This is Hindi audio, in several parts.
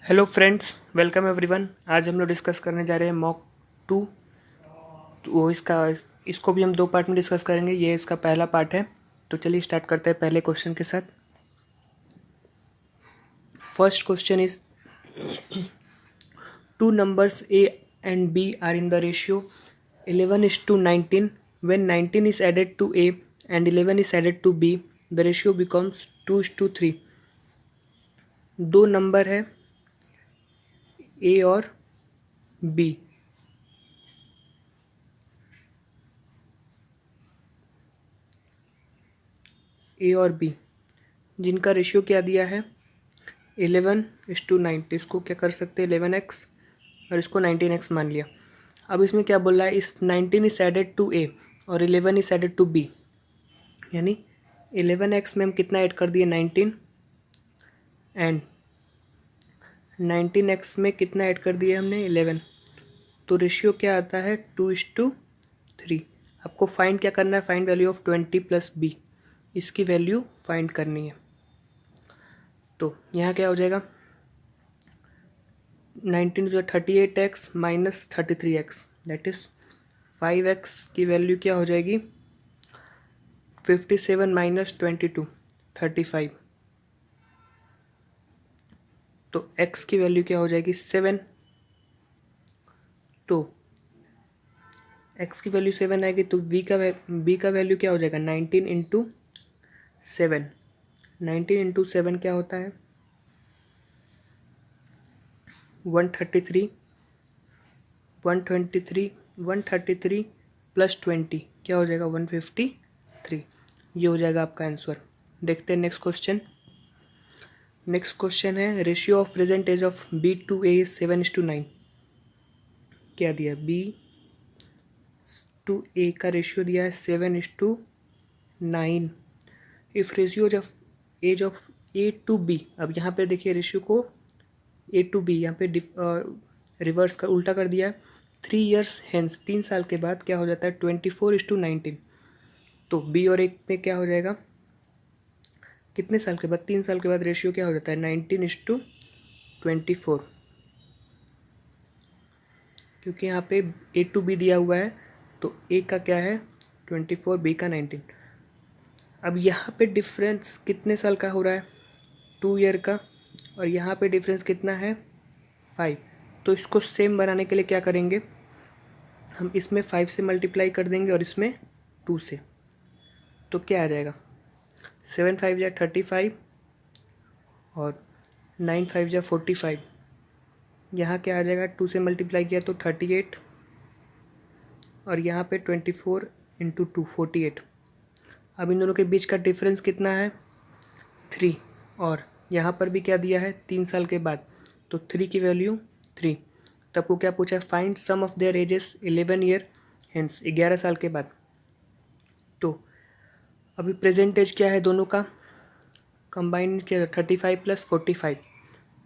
Hello friends, welcome everyone. आज हम लोग डिस्कस करने जा रहे हैं मॉक टू। तो वो इसको भी हम दो पार्ट में डिस्कस करेंगे। ये इसका पहला पार्ट है। तो चलिए स्टार्ट करते हैं पहले क्वेश्चन के साथ। First question is two numbers A and B are in the ratio 11:19 when 19 is added to a and 11 is added to b the ratio becomes 2:3। दो नंबर है ए और बी। ए और बी जिनका रेशियो क्या दिया है 11:9। तो इसको क्या कर सकते हैं 11x और इसको 19x मान लिया। अब इसमें क्या बोल रहा है, इस 19 इज एडेड टू ए और 11 इज एडेड टू बी, यानी 11x में हम कितना ऐड कर दिए 19 एंड 19x में कितना ऐड कर दिया हमने 11। तो रेशियो क्या आता है 2:3। आपको फाइंड क्या करना है, find value of 20 plus B, इसकी वैल्यू फाइंड करनी है। तो यहाँ क्या हो जाएगा 19 जो 38x minus 33x that is 5x की वैल्यू क्या हो जाएगी 57 माइनस 22 35। तो x की वैल्यू क्या हो जाएगी 7। तो x की वैल्यू 7 आएगी तो b का वैल्यू क्या हो जाएगा 19 इंटू 7। 19 इंटू 7 क्या होता है 133। 133 प्लस 20 क्या हो जाएगा 153। ये हो जाएगा आपका आंसर। देखते हैं नेक्स्ट क्वेश्चन। नेक्स्ट क्वेश्चन है ratio of present age of B to A is 7:9। क्या दिया बी टू ए का रेशियो दिया है 7:9। If ratio of age of A to B, अब यहाँ पे देखिए रेशियो को ए टू बी यहाँ पे रिवर्स कर उल्टा कर दिया है। 3 years हेंस 3 साल के बाद क्या हो जाता है 24:19। तो बी और एक में क्या हो जाएगा कितने साल के बाद 3 साल के बाद रेशियो क्या हो जाता है 19:24, क्योंकि यहाँ पे ए टू बी दिया हुआ है। तो ए का क्या है 24, बी का 19। अब यहाँ पे डिफरेंस कितने साल का हो रहा है 2 year का, और यहाँ पे डिफरेंस कितना है 5। तो इसको सेम बनाने के लिए क्या करेंगे हम इसमें 5 से मल्टीप्लाई कर देंगे और इसमें 2 से। तो क्या आ जाएगा 7 5 जा 35 और 9 5 जा 45। यहाँ क्या आ जाएगा 2 से मल्टीप्लाई किया तो 38 और यहाँ पे 24 इंटू 2 48। अब इन दोनों के बीच का डिफरेंस कितना है 3, और यहाँ पर भी क्या दिया है 3 साल के बाद। तो 3 की वैल्यू 3। तो आपको क्या पूछा है find sum of their ages 11 year hence 11 साल के बाद। तो अभी प्रेजेंट एज क्या है दोनों का कंबाइन किया 35 प्लस 45।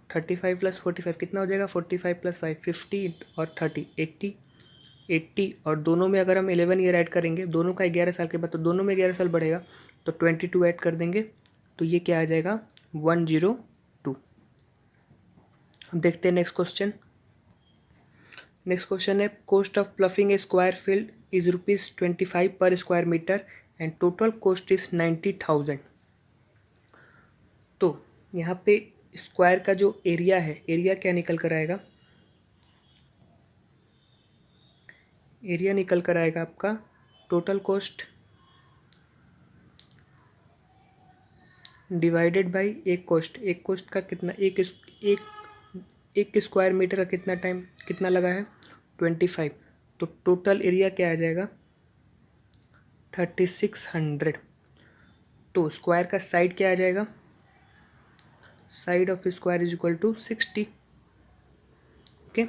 35 प्लस 45 कितना हो जाएगा 45 प्लस 5 50 और 30 80। 80 और दोनों में अगर हम 11 year ऐड करेंगे दोनों का 11 साल के बाद, तो दोनों में 11 साल बढ़ेगा तो 22 ऐड कर देंगे तो ये क्या आ जाएगा 102। अब देखते हैं नेक्स्ट क्वेश्चन। नेक्स्ट क्वेश्चन है cost of ploughing a square field is ₹25 per square metre and total cost is 90,000। तो यहाँ पे स्क्वायर का जो एरिया है, एरिया क्या निकल कर आएगा, एरिया निकल कर आएगा आपका टोटल कॉस्ट डिवाइडेड बाय एक कॉस्ट। एक कॉस्ट का कितना एक स्क्वायर मीटर का कितना टाइम कितना लगा है 25। तो टोटल एरिया क्या आ जाएगा 3600। तो स्क्वायर का साइड क्या आ जाएगा side of square is equal to 60। Okay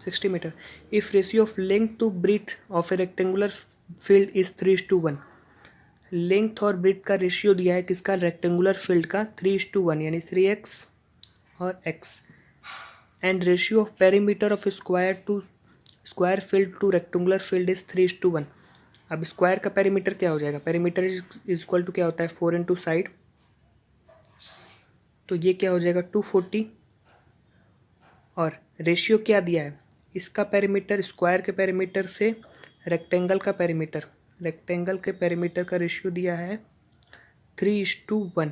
60 metre. If ratio of length to breadth of a rectangular field is 3:1। Length और ब्रीथ का रेशियो दिया है किसका रेक्टेंगुलर फील्ड का 3:1 यानी 3x और x। And ratio of perimeter of square field two rectangular field is 3:1। अब स्क्वायर का पेरीमीटर क्या हो जाएगा, पेरीमीटर इज इक्वल टू क्या होता है 4 इंटू साइड। तो ये क्या हो जाएगा 240 और रेशियो क्या दिया है, इसका पेरीमीटर स्क्वायर के पेरीमीटर से रेक्टेंगल के पेरीमीटर का रेशियो दिया है 3:1।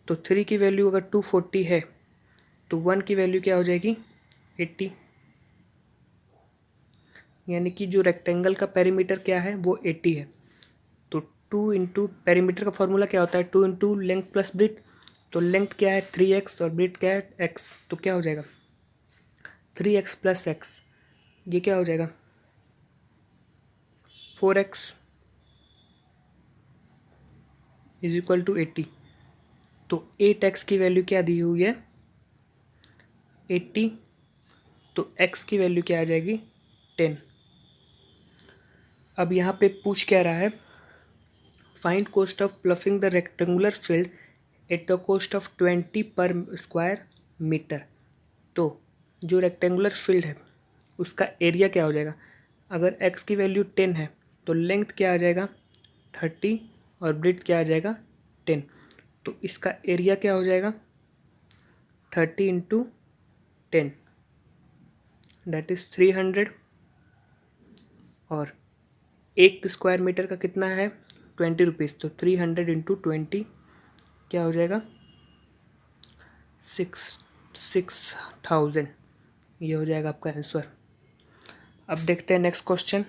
तो 3 की वैल्यू अगर 240 है तो 1 की वैल्यू क्या हो जाएगी 80, यानी कि जो रेक्टेंगल का पेरीमीटर क्या है वो 80 है। तो 2 इंटू पेरीमीटर का फॉर्मूला क्या होता है 2 इंटू लेंथ प्लस ब्रिथ। तो लेंथ क्या है 3x और ब्रिथ क्या है x, तो क्या हो जाएगा 3x प्लस x, ये क्या हो जाएगा 4x इज इक्वल टू 80। तो 8x की वैल्यू क्या दी हुई है 80, तो x की वैल्यू क्या आ जाएगी 10। अब यहाँ पे पूछ क्या रहा है, find cost of ploughing the rectangular field at the cost of 20 पर स्क्वायर मीटर। तो जो रेक्टेंगुलर फील्ड है उसका एरिया क्या हो जाएगा, अगर x की वैल्यू 10 है तो लेंथ क्या आ जाएगा 30 और ब्रेड्थ क्या आ जाएगा 10। तो इसका एरिया क्या हो जाएगा 30 इंटू 10 दैट इज़ 300, और एक स्क्वायर मीटर का कितना है 20 रुपीज़, तो 300 इंटू 20 क्या हो जाएगा 6000, ये हो जाएगा आपका आंसर। अब देखते हैं नेक्स्ट क्वेश्चन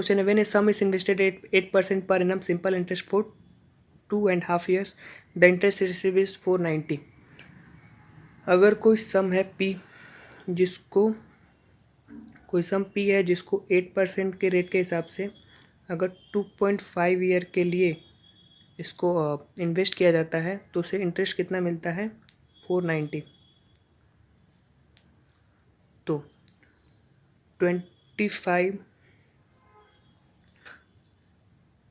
है, when A some is invested 8% per annum simple interest for 2.5 years the interest receive is 490। अगर कोई सम है P जिसको 8% के रेट के हिसाब से अगर 2.5 ईयर के लिए इसको इन्वेस्ट किया जाता है तो उसे इंटरेस्ट कितना मिलता है 490। तो 25,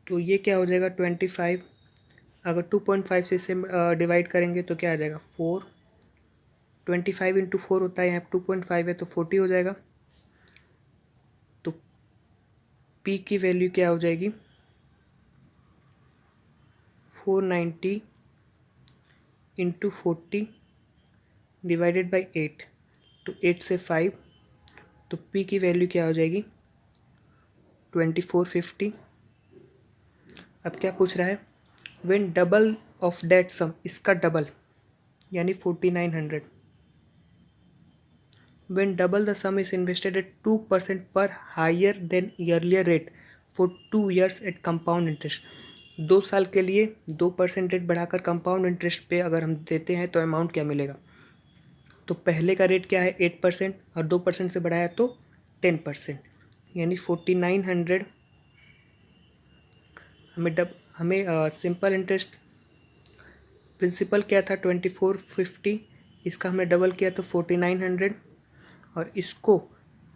तो ये क्या हो जाएगा 25, अगर 2.5 से इसे डिवाइड करेंगे तो क्या आ जाएगा 4, 25 इंटू 4 होता है, यहाँ 2.5 है तो 40 हो जाएगा। तो P की वैल्यू क्या हो जाएगी 490 इंटू 40 डिवाइडेड बाई 8, तो 8 से 5, तो P की वैल्यू क्या हो जाएगी 2450। अब क्या पूछ रहा है, when double of that sum, इसका डबल यानी 4900, when double the sum is invested at 2% per higher than earlier rate for 2 years at compound interest. 2 साल के लिए 2% रेट बढ़ाकर कंपाउंड इंटरेस्ट पे अगर हम देते हैं तो अमाउंट क्या मिलेगा। तो पहले का रेट क्या है 8% और 2% से बढ़ाया तो 10%, यानी 4900 हमें सिंपल इंटरेस्ट प्रिंसिपल क्या था 2450, इसका हमने डबल किया तो 4900, और इसको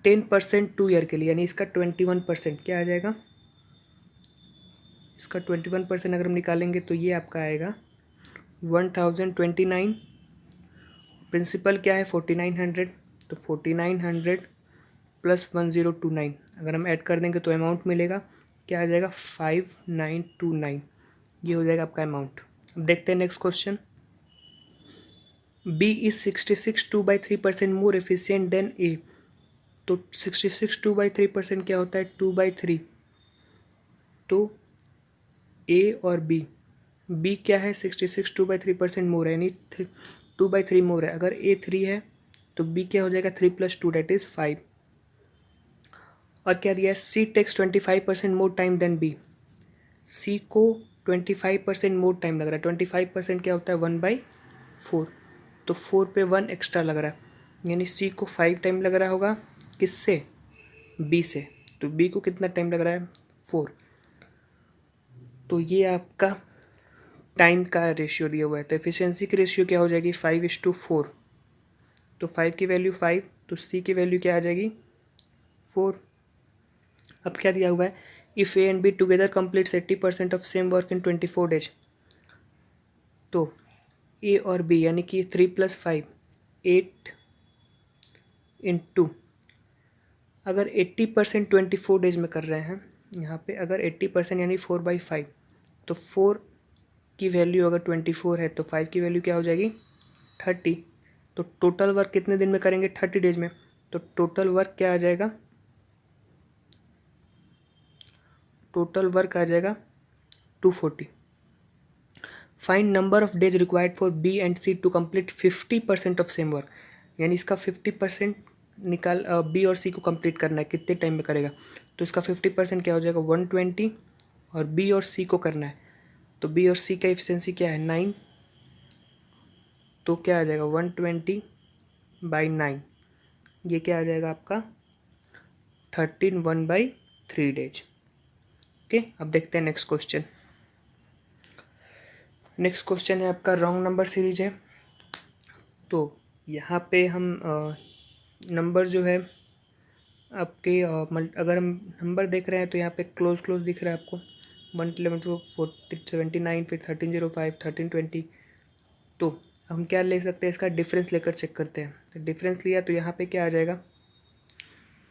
10% 2 ईयर के लिए यानी इसका 21% क्या आ जाएगा, इसका 21% अगर हम निकालेंगे तो ये आपका आएगा 1029। प्रिंसिपल क्या है 4900, तो 4900 प्लस 1029 अगर हम ऐड कर देंगे तो अमाउंट मिलेगा क्या आ जाएगा 5929, ये हो जाएगा आपका अमाउंट। अब देखते हैं next question, B is 66 2/3% more efficient then A। तो 66 2/3% क्या होता है 2/3, तो A और B क्या है 66 2/3% मोर है, यानी 2/3 मोर है। अगर A 3 है तो B क्या हो जाएगा 3 + 2 दैट इज़ 5। और क्या दिया है C takes 25% more time than B, C को 25% मोर टाइम लग रहा है। 25% क्या होता है 1/4, तो 4 पे 1 एक्स्ट्रा लग रहा है, यानी C को 5 टाइम लग रहा होगा किससे B से, तो B को कितना टाइम लग रहा है 4। तो ये आपका टाइम का रेशियो दिया हुआ है, तो एफिशिएंसी की रेशियो क्या हो जाएगी 5:4। तो 5 की वैल्यू 5, तो C की वैल्यू क्या आ जाएगी 4। अब क्या दिया हुआ है, if A and B together completes 80% of same work in 24 days। तो A और B यानी कि 3 + 5 8 इंटू, अगर 80% 24 डेज में कर रहे हैं यहाँ पे, अगर 80% यानी 4/5, तो 4 की वैल्यू अगर 24 है तो 5 की वैल्यू क्या हो जाएगी 30, तो टोटल वर्क कितने दिन में करेंगे? 30 डेज में। तो टोटल वर्क क्या आ जाएगा? टोटल वर्क आ जाएगा 240। Find number of days required for B and C to complete 50% of same work. यानी इसका 50% निकाल, बी और सी को कंप्लीट करना है, कितने टाइम में करेगा? तो इसका 50% क्या हो जाएगा? 120, और बी और सी को करना है, तो बी और सी का एफिशिएंसी क्या है? 9, तो क्या आ जाएगा? 120/9, ये क्या आ जाएगा आपका? 13 1/3 डेज। ओके, अब देखते हैं नेक्स्ट क्वेश्चन। नेक्स्ट क्वेश्चन है आपका रॉन्ग नंबर सीरीज है। तो यहाँ पे हम नंबर जो है आपके अगर हम नंबर देख रहे हैं तो यहाँ पे क्लोज क्लोज दिख रहा है आपको, 111 to 79, फिर 1305, 1320। तो हम क्या ले सकते हैं? इसका डिफरेंस लेकर चेक करते हैं। तो डिफरेंस लिया तो यहाँ पे क्या आ जाएगा?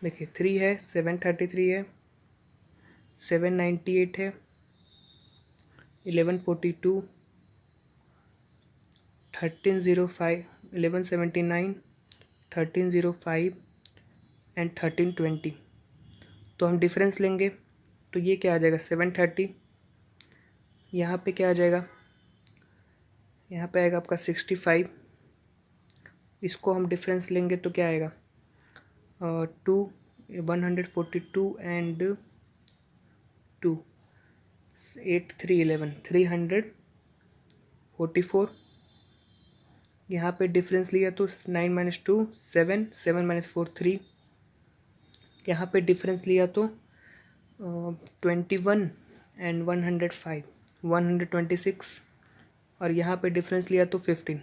देखिए 3 है, 733 है, 798 है, 1142, 1305, 1179, 1305 एंड 1320। तो हम डिफरेंस लेंगे तो ये क्या आ जाएगा? 730। यहाँ पे क्या आ जाएगा? यहाँ पे आएगा आपका 65। इसको हम डिफरेंस लेंगे तो क्या आएगा? 142 एंड 2, 8 3 11, 344। यहाँ पे डिफरेंस लिया तो 9 - 2 7, 7 - 4 3। यहाँ पे डिफरेंस लिया तो 21 एंड 105, 126। और यहाँ पे डिफरेंस लिया तो 15।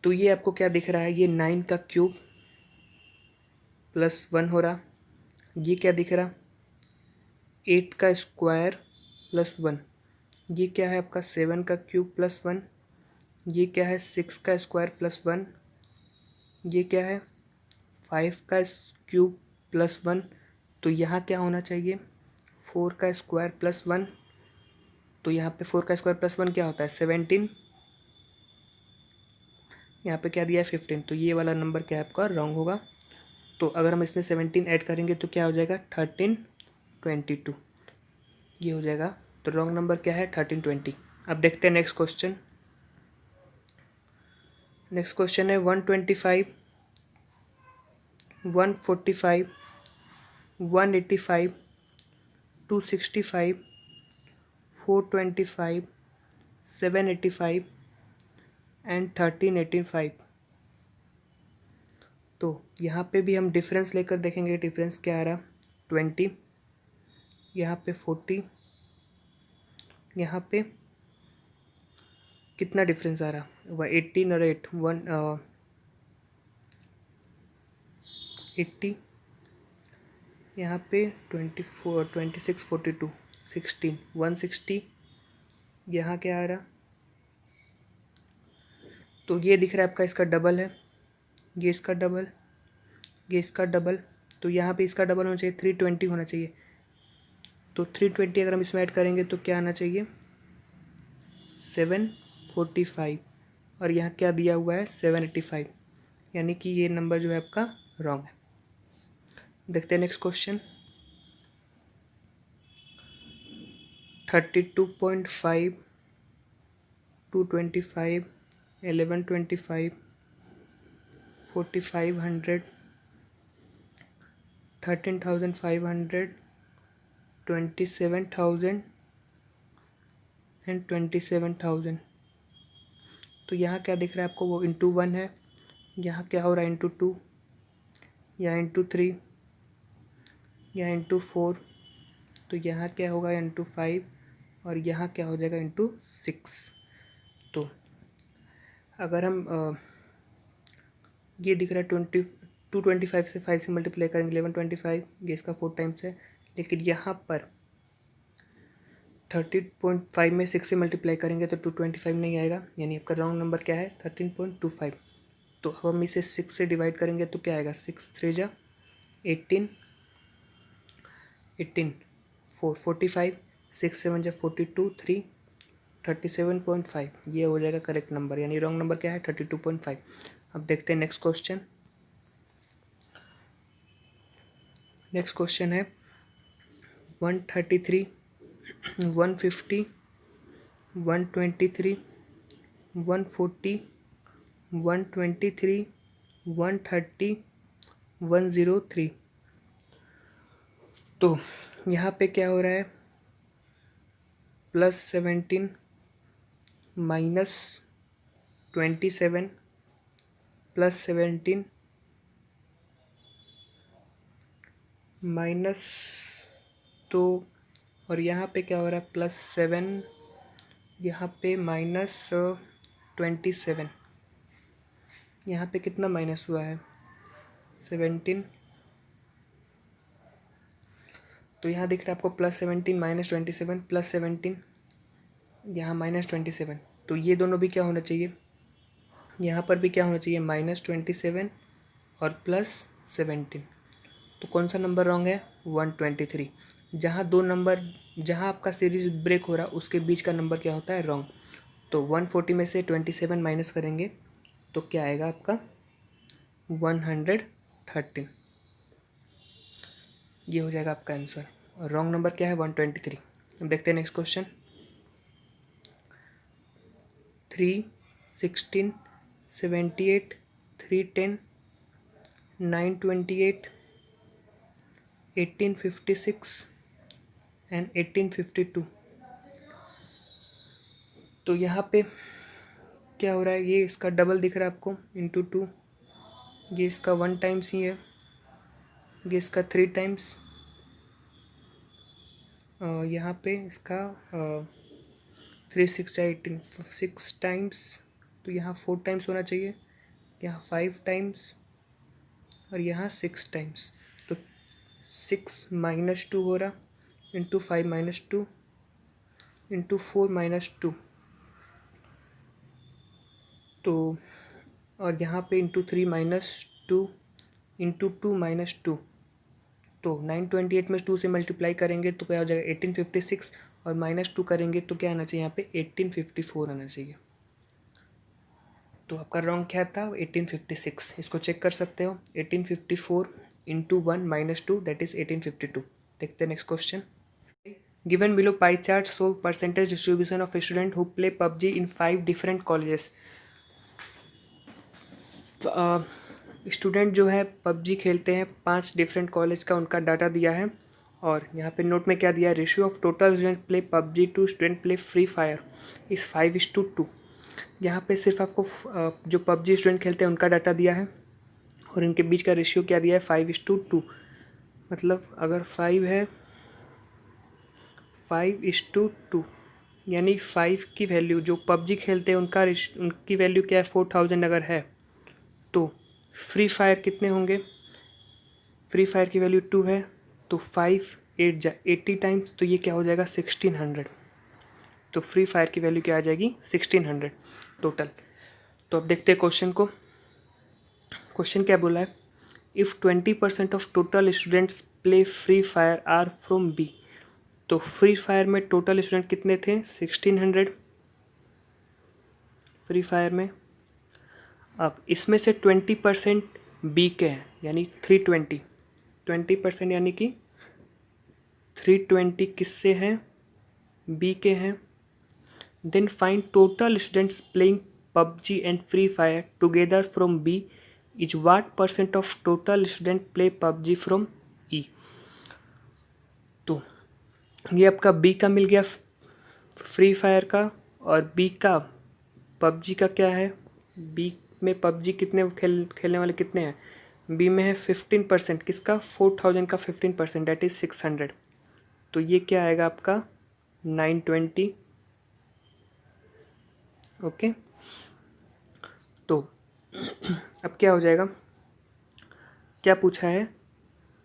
तो ये आपको क्या दिख रहा है? ये 9 का क्यूब प्लस 1 हो रहा। ये क्या दिख रहा? 8 का स्क्वायर प्लस 1। ये क्या है आपका? 7 का क्यूब प्लस 1। ये क्या है? 6 का स्क्वायर प्लस 1। ये क्या है? 5 का क्यूब प्लस 1। तो यहाँ क्या होना चाहिए? 4 का स्क्वायर प्लस 1। तो यहाँ पे 4 का स्क्वायर प्लस 1 क्या होता है? 17। यहाँ पे क्या दिया है? 15। तो ये वाला नंबर क्या है आपका? रॉन्ग होगा। तो अगर हम इसमें 17 ऐड करेंगे तो क्या हो जाएगा? 1322, ये हो जाएगा। तो रॉन्ग नंबर क्या है? 1320। अब देखते हैं नेक्स्ट क्वेश्चन। नेक्स्ट क्वेश्चन है 125, 145, 185, 265, 425, 785 एंड 1385। तो यहाँ पे भी हम डिफरेंस लेकर देखेंगे। डिफरेंस क्या आ रहा? 20, यहाँ पे 40, यहाँ पे कितना डिफरेंस आ रहा? वह 18 और 8 80, यहाँ पे 24 26 42 16 160। यहाँ क्या आ रहा? तो ये दिख रहा है आपका, इसका डबल है, ये इसका डबल, ये इसका डबल। तो यहाँ पे इसका डबल होना चाहिए, 320 होना चाहिए। तो 320 अगर हम इसमें ऐड करेंगे तो क्या आना चाहिए? 745। और यहाँ क्या दिया हुआ है? 785। यानी कि ये नंबर जो है आपका रॉन्ग है। देखते हैं नेक्स्ट क्वेश्चन। 32.5, 225, 1125, 4500, 13,500, 27,000 एंड 27,000। तो यहाँ क्या दिख रहा है आपको? वो इंटू 1 है। यहाँ क्या हो रहा है? इंटू 2, या इंटू 3, या इंटू 4। तो यहाँ क्या होगा? इंटू 5। और यहाँ क्या हो जाएगा? इंटू 6। तो अगर हम ये दिख रहा है 225 से 5 से मल्टीप्लाई करेंगे 1125, ये इसका 4 टाइम्स है। लेकिन यहाँ पर 30.5 में 6 से मल्टीप्लाई करेंगे तो 225 नहीं आएगा। यानी आपका रॉन्ग नंबर क्या है? 13.25। तो अब हम इसे 6 से डिवाइड करेंगे तो क्या आएगा? 6 3 जा 18, 18 4 45, 6 7 जा 42, 3 37.5 ये हो जाएगा करेक्ट नंबर, यानी रॉन्ग नंबर क्या है 32.5। अब देखते हैं नेक्स्ट क्वेश्चन। नेक्स्ट क्वेश्चन है 133, 150, 123, 140, 123, 130, 103। तो यहाँ पे क्या हो रहा है, +17 -27 +17 माइनस, तो और यहाँ पे क्या हो रहा है +7, यहाँ पे -27, यहाँ पे कितना माइनस हुआ है 17, तो यहाँ दिख रहा है आपको +17 -27 +17, यहाँ -27, तो ये दोनों भी क्या होना चाहिए, यहाँ पर भी क्या होना चाहिए -27 और +17। तो कौन सा नंबर रॉन्ग है 123। जहाँ दो नंबर, जहाँ आपका सीरीज ब्रेक हो रहा है उसके बीच का नंबर क्या होता है रॉन्ग। तो 140 में से 27 माइनस करेंगे तो क्या आएगा आपका 113, ये हो जाएगा आपका आंसर। और रॉन्ग नंबर क्या है 123। अब देखते हैं नेक्स्ट क्वेश्चन। 3, 16, 78, 310, 928, 1856 एंड 1852। तो यहाँ पे क्या हो रहा है, ये इसका डबल दिख रहा है आपको इंटू 2, ये इसका 1 टाइम्स ही है, ये इसका 3 टाइम्स, यहाँ पे इसका 3 6 18 6 टाइम्स, तो यहाँ 4 टाइम्स होना चाहिए, यहाँ 5 टाइम्स और यहाँ 6 टाइम्स। तो 6 -2 हो रहा, इंटू 5 -2 इंटू 4 -2, तो और यहाँ पे इंटू 3 -2 इंटू 2 -2, तो 928 में 2 से मल्टीप्लाई करेंगे तो क्या हो जाएगा 1856, और -2 करेंगे तो क्या आना चाहिए यहाँ पे 1854 आना चाहिए। तो आपका रॉन्ग क्या था 1856, इसको चेक कर सकते हो। 1854 इंटू 1 -2 दैट इज 1852। देखते हैं next question. Given below pie chart show percentage distribution of student who play PUBG in 5 different colleges. Student जो है पबजी खेलते हैं 5 डिफरेंट कॉलेज का उनका डाटा दिया है, और यहाँ पे नोट में क्या दिया है, ratio of total student play PUBG to student play free Fire is 5:2। यहाँ पे सिर्फ आपको जो पबजी स्टूडेंट खेलते हैं उनका डाटा दिया है, और इनके बीच का रेशियो क्या दिया है 5:2। मतलब अगर 5 है 5:2, यानी 5 की वैल्यू जो पबजी खेलते हैं उनकी वैल्यू क्या है 4000 अगर है, तो फ्री फायर कितने होंगे, फ्री फायर की वैल्यू 2 है, तो 5 8 80 टाइम्स, तो ये क्या हो जाएगा 1600। तो फ्री फायर की वैल्यू क्या आ जाएगी 1600 टोटल। तो अब देखते हैं क्वेश्चन को। क्वेश्चन क्या बोला है, if 20% of total students play free fire are from B. तो फ्री फायर में टोटल स्टूडेंट कितने थे 1600 फ्री फायर में। अब इसमें से 20% बी के हैं, यानी 320, 20% यानी कि 320 किससे हैं बी के हैं। Then find total students playing PUBG and free fire together from B is what % of total student play PUBG from E. तो ये आपका बी का मिल गया फ्री फायर का, और बी का पबजी का क्या है, बी में पबजी कितने खेलने वाले कितने हैं, बी में है 15%, किसका 4000 का 15% दैट इज 600। तो ये क्या आएगा आपका 920। ओके, तो अब क्या हो जाएगा, क्या पूछा है,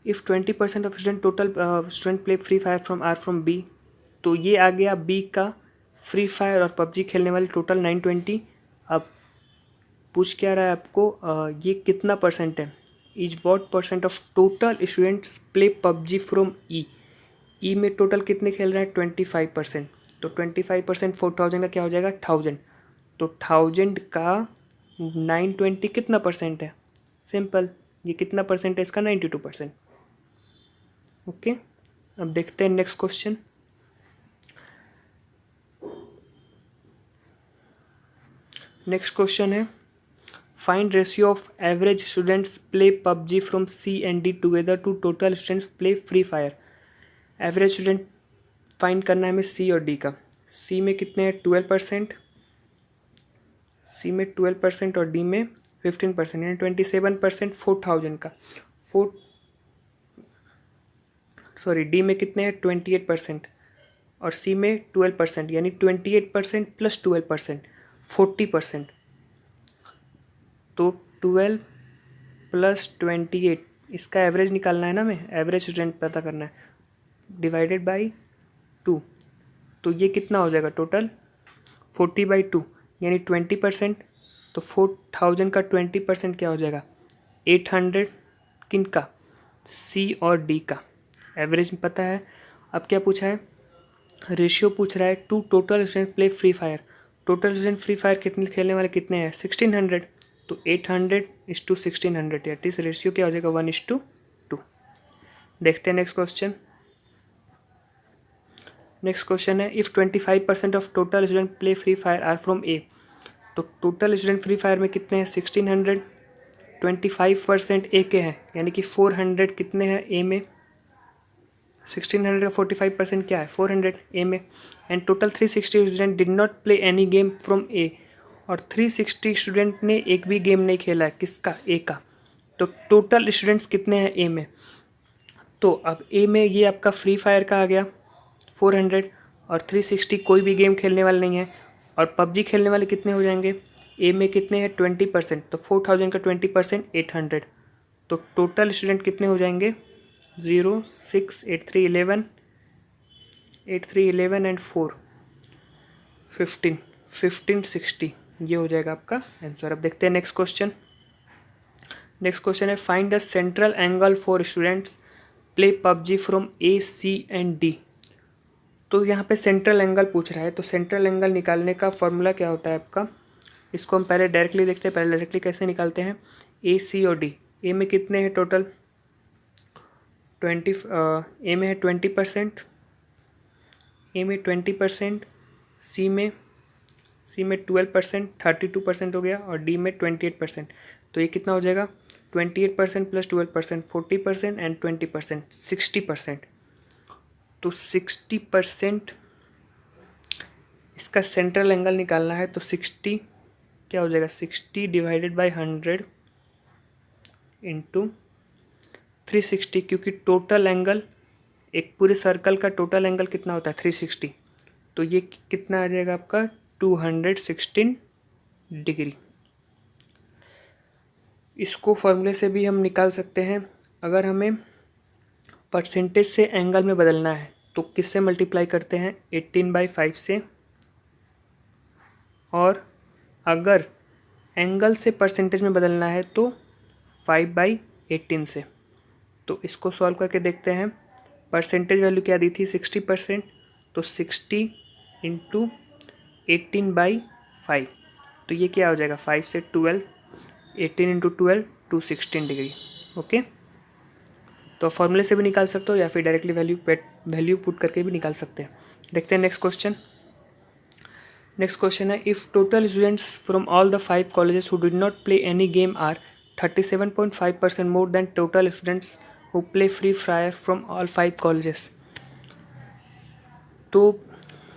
if 20% of student total student play free Fire from are from B. तो ये आ गया बी का फ्री फायर और पबजी खेलने वाले टोटल 920। अब पूछ क्या रहा है आपको, ये कितना परसेंट है, is what % of total students play PUBG from E. E में टोटल कितने खेल रहे हैं 25%, तो 25% 4000 का क्या हो जाएगा 1000। तो 1000 का 920 कितना परसेंट है? सिंपल, ये कितना परसेंट है इसका? 92%। ओके, अब देखते हैं नेक्स्ट क्वेश्चन। नेक्स्ट क्वेश्चन है find ratio of average students play PUBG from C and D together to total students play free Fire. Average student find करना है हमें सी और डी का। सी में कितने हैं 12%, सी में 12% और डी में 15%, यानी 27% 4000 का। डी में कितने हैं 28% और सी में 12%, यानी 28% प्लस 12% 40%। तो 12 प्लस 28, इसका एवरेज निकालना है ना, हमें एवरेज स्टूडेंट पता करना है, डिवाइडेड बाई 2। तो ये कितना हो जाएगा टोटल 40/2, यानी 20%। तो 4000 का 20% क्या हो जाएगा 800। किन का? सी और डी का। एवरेज पता है। अब क्या पूछा है? रेशियो पूछ रहा है to total student play free Fire. Total student Free Fire कितने खेलने वाले कितने हैं 1600। तो 800:1600, या इस रेशियो क्या हो जाएगा 1:2। देखते हैं नेक्स्ट क्वेश्चन। नेक्स्ट क्वेश्चन है if 25% of total student play free fire are from A. तो टोटल स्टूडेंट फ्री फायर में कितने हैं 1600, 25% ए के हैं, यानी कि 400 कितने हैं ए में। 1600 का 45% क्या है 400 ए में। And total 360 student did not play any game from A. और 360 स्टूडेंट ने एक भी गेम नहीं खेला है, किसका? ए का। तो टोटल स्टूडेंट्स कितने हैं ए में? तो अब ए में ये आपका फ्री फायर का आ गया 400, और 360 कोई भी गेम खेलने वाले नहीं है। और पबजी खेलने वाले कितने हो जाएंगे ए में? कितने हैं 20%। तो 4000 का 20% 800। तो टोटल स्टूडेंट कितने हो जाएंगे 0 6 8 3 11 8 3 11 एंड 4 15 60। ये हो जाएगा आपका आंसर। अब देखते हैं नेक्स्ट क्वेश्चन। नेक्स्ट क्वेश्चन है find the central angle for students play PUBG from A C and D. तो यहाँ पे सेंट्रल एंगल पूछ रहा है, तो सेंट्रल एंगल निकालने का फॉर्मूला क्या होता है आपका? इसको हम पहले डायरेक्टली देखते हैं। पहले डायरेक्टली कैसे निकालते हैं? ए सी और डी। ए में कितने हैं टोटल 20, ए में है 20%, ए में 20%, सी में 12% 32% हो गया, और डी में 28%। तो ये कितना हो जाएगा 28% प्लस 12% 40% एंड 20% 60%। तो 60% इसका सेंट्रल एंगल निकालना है। तो 60 क्या हो जाएगा 60 डिवाइडेड बाई 100 इंटू 360, क्योंकि टोटल एंगल एक पूरे सर्कल का टोटल एंगल कितना होता है 360। तो ये कितना आ जाएगा आपका 216 डिग्री। इसको फॉर्मूले से भी हम निकाल सकते हैं। अगर हमें परसेंटेज से एंगल में बदलना है तो किससे मल्टीप्लाई करते हैं 18/5 से, और अगर एंगल से परसेंटेज में बदलना है तो 5/18 से। तो इसको सॉल्व करके देखते हैं। परसेंटेज वैल्यू क्या दी थी 60%, तो 60 इंटू 18/5। तो ये क्या हो जाएगा 5 से 12, 18 इंटू 12 216 डिग्री। ओके, तो फॉर्मूले से भी निकाल सकते हो या फिर डायरेक्टली वैल्यू पुट करके भी निकाल सकते हैं। देखते हैं नेक्स्ट क्वेश्चन। नेक्स्ट क्वेश्चन है if total students from all the 5 colleges who did not play any game are 37.5% more than total students who play free Fire from all 5 colleges. तो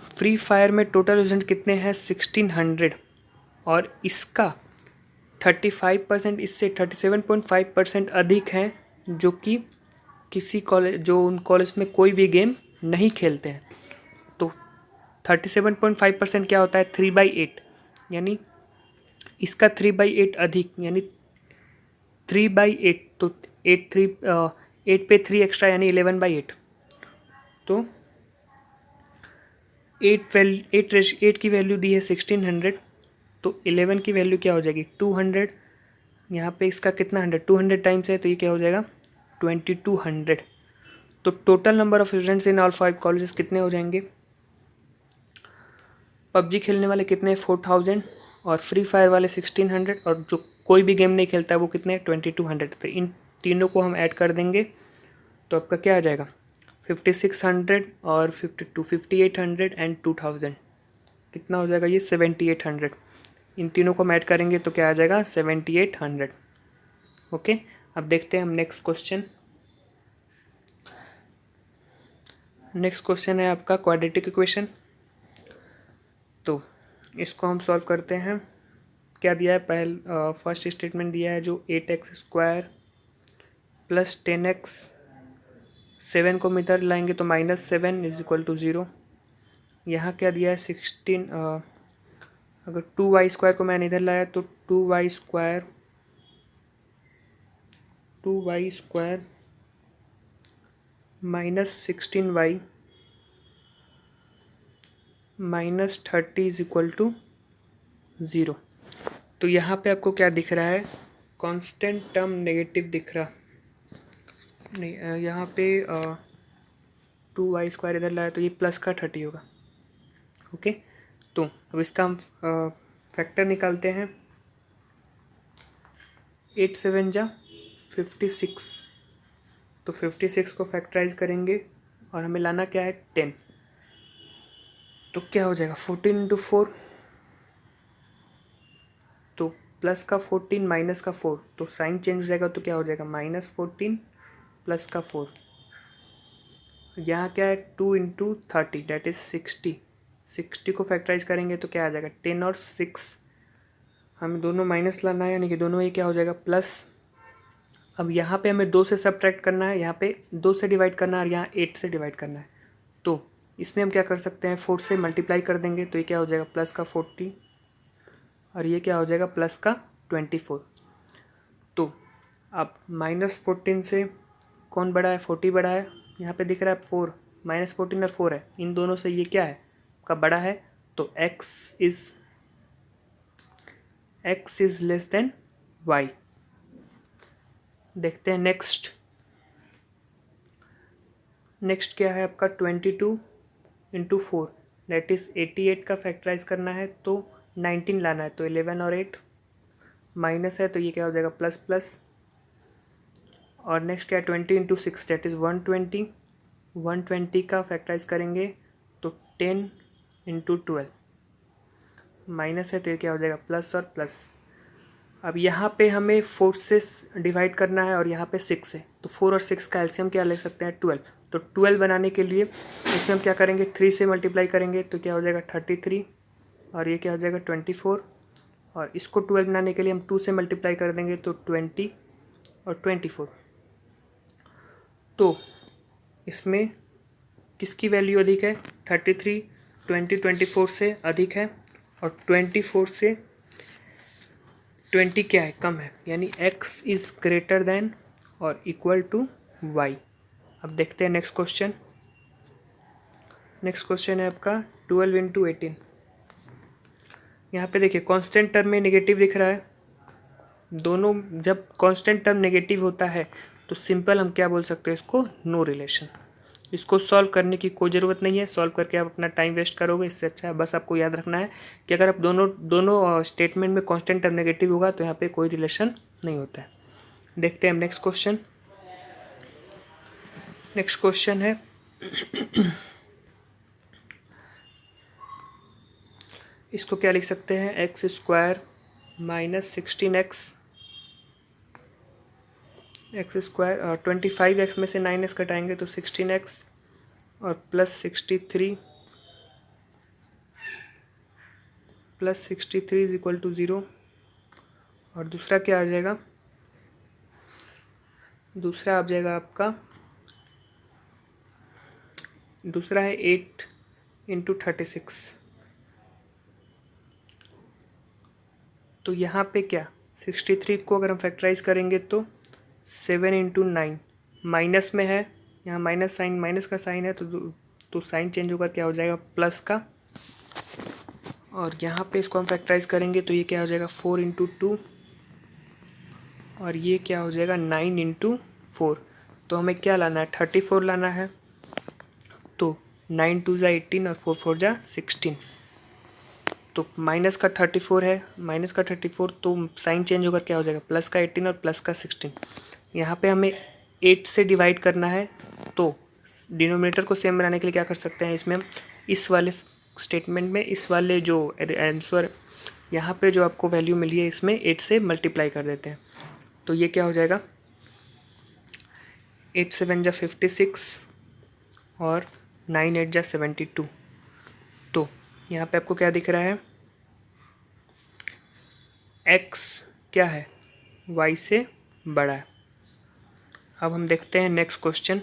फ्री फायर में टोटल स्टूडेंट कितने हैं 1600, और इसका 35% इससे 37.5% अधिक हैं जो कि किसी कॉलेज जो उन कॉलेज में कोई भी गेम नहीं खेलते हैं। तो 37.5% क्या होता है 3/8, यानी इसका 3/8 अधिक, यानी 3/8। तो 8 पे 3 एक्स्ट्रा यानी 11/8। तो 8 की वैल्यू दी है 1600, तो 11 की वैल्यू क्या हो जाएगी 200। यहाँ पे इसका कितना 200 टाइम्स है, तो ये क्या हो जाएगा 2200। तो total number of students in all 5 colleges कितने हो जाएंगे पबजी खेलने वाले कितने 4000 और फ्री फायर वाले 1600 और जो कोई भी गेम नहीं खेलता वो कितने 2200। तो इन तीनों को हम ऐड कर देंगे तो आपका क्या आ जाएगा 5600 और 5800 एंड 2000 कितना हो जाएगा ये 7800। इन तीनों को हम ऐड करेंगे तो क्या आ जाएगा 7800। ओके, अब देखते हैं हम नेक्स्ट क्वेश्चन। नेक्स्ट क्वेश्चन है आपका क्वाड्रेटिक इक्वेशन। तो इसको हम सॉल्व करते हैं। क्या दिया है फर्स्ट स्टेटमेंट दिया है जो 8x² प्लस 10x, 7 को इधर लाएंगे तो -7 = 0। यहाँ क्या दिया है 16, अगर 2y² को मैंने इधर लाया तो 2y² -16y -30 = 0। तो यहाँ पे आपको क्या दिख रहा है कांस्टेंट टर्म नेगेटिव दिख रहा नहीं, यहाँ पे 2y² इधर लाया तो ये प्लस का 30 होगा। ओके, तो अब इसका हम फैक्टर निकालते हैं। 8 7 जा 56, तो 56 को फैक्टराइज करेंगे और हमें लाना क्या है 10। तो क्या हो जाएगा 14 × 4, तो प्लस का 14 माइनस का 4, तो साइन चेंज हो जाएगा तो क्या हो जाएगा -14 प्लस का 4। यहाँ क्या है 2 × 30 दैट इज 60। 60 को फैक्टराइज करेंगे तो क्या आ जाएगा 10 और 6, हमें दोनों माइनस लाना है यानी कि दोनों ये क्या हो जाएगा प्लस। अब यहाँ पे हमें 2 से सब्ट्रैक्ट करना है, यहाँ पे 2 से डिवाइड करना है और यहाँ 8 से डिवाइड करना है। तो इसमें हम क्या कर सकते हैं 4 से मल्टीप्लाई कर देंगे तो ये क्या हो जाएगा प्लस का 40 और ये क्या हो जाएगा प्लस का 24। तो अब -14 से कौन बड़ा है 40 बड़ा है, यहाँ पे दिख रहा है 4, -14 और 4 है, इन दोनों से ये क्या है आपका बड़ा है। तो x is less then y। देखते हैं नेक्स्ट क्या है आपका 22 × 4 दैट इज 88 का फैक्टराइज करना है तो 19 लाना है, तो 11 और 8 माइनस है तो ये क्या हो जाएगा प्लस प्लस। और नेक्स्ट क्या है 20 × 6 दैट इज़ 120, 120 का फैक्टराइज करेंगे तो 10 × 12 माइनस है तो ये क्या हो जाएगा प्लस और प्लस। अब यहाँ पे हमें 4 से डिवाइड करना है और यहाँ पे 6 है, तो 4 और 6 का एलसीएम क्या ले सकते हैं 12। तो 12 बनाने के लिए इसमें हम क्या करेंगे 3 से मल्टीप्लाई करेंगे तो क्या हो जाएगा 33 और ये क्या हो जाएगा 24, और इसको 12 बनाने के लिए हम 2 से मल्टीप्लाई कर देंगे तो 20 और 24। तो इसमें किसकी वैल्यू अधिक है 33 24 से अधिक है और 24 से 20 क्या है कम है, यानी x इज़ ग्रेटर देन और इक्वल टू y। अब देखते हैं नेक्स्ट क्वेश्चन है आपका 12 × 18। यहाँ पे देखिए कांस्टेंट टर्म में नेगेटिव दिख रहा है, दोनों जब कांस्टेंट टर्म नेगेटिव होता है तो सिंपल हम क्या बोल सकते हैं इसको नो रिलेशन। इसको सॉल्व करने की कोई ज़रूरत नहीं है, सॉल्व करके आप अपना टाइम वेस्ट करोगे, इससे अच्छा है बस आपको याद रखना है कि अगर आप दोनों स्टेटमेंट में कांस्टेंट टर्म नेगेटिव होगा तो यहाँ पे कोई रिलेशन नहीं होता है। देखते हैं हम नेक्स्ट क्वेश्चन है इसको क्या लिख सकते हैं x² -16x 25x में से 9x कटाएंगे तो 16x और +63 = 0। और दूसरा क्या आ जाएगा, दूसरा आ जाएगा आपका, दूसरा है 8 × 36। तो यहाँ पे क्या 63 को अगर हम फैक्टराइज करेंगे तो 7 × 9 माइनस में है, यहाँ माइनस का साइन है तो साइन चेंज होकर क्या हो जाएगा प्लस का, और यहाँ पे इसको हम फैक्टराइज करेंगे तो ये क्या हो जाएगा 4 × 2 और ये क्या हो जाएगा 9 × 4। तो हमें क्या लाना है 34 लाना है, तो 9 × 2 = 18 और 4 × 4 = 16। तो माइनस का 34 है, माइनस का 34, तो साइन चेंज होकर क्या हो जाएगा, प्लस का 18 और प्लस का 16। यहाँ पे हमें 8 से डिवाइड करना है, तो डिनोमिनेटर को सेम बनाने के लिए क्या कर सकते हैं, इसमें हम इस वाले स्टेटमेंट में इस वाले जो आंसर यहाँ पे जो आपको वैल्यू मिली है इसमें 8 से मल्टीप्लाई कर देते हैं। तो ये क्या हो जाएगा, 8 7 जा 56 और 9 8 जा 72। तो यहाँ पे आपको क्या दिख रहा है, x क्या है, y से बड़ा है। अब हम देखते हैं नेक्स्ट क्वेश्चन।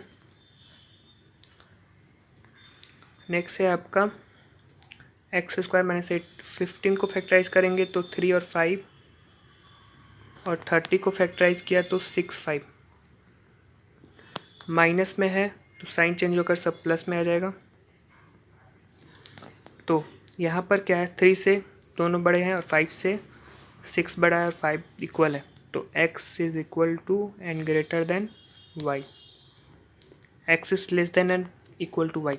नेक्स्ट है आपका x² - 8। 15 को फैक्टराइज करेंगे तो 3 और 5, और 30 को फैक्टराइज किया तो 6 5। माइनस में है तो साइन चेंज होकर सब प्लस में आ जाएगा। तो यहाँ पर क्या है, 3 से दोनों बड़े हैं और 5 से 6 बड़ा है और 5 इक्वल है। तो x is equal to and greater than y, x is less than and equal to y।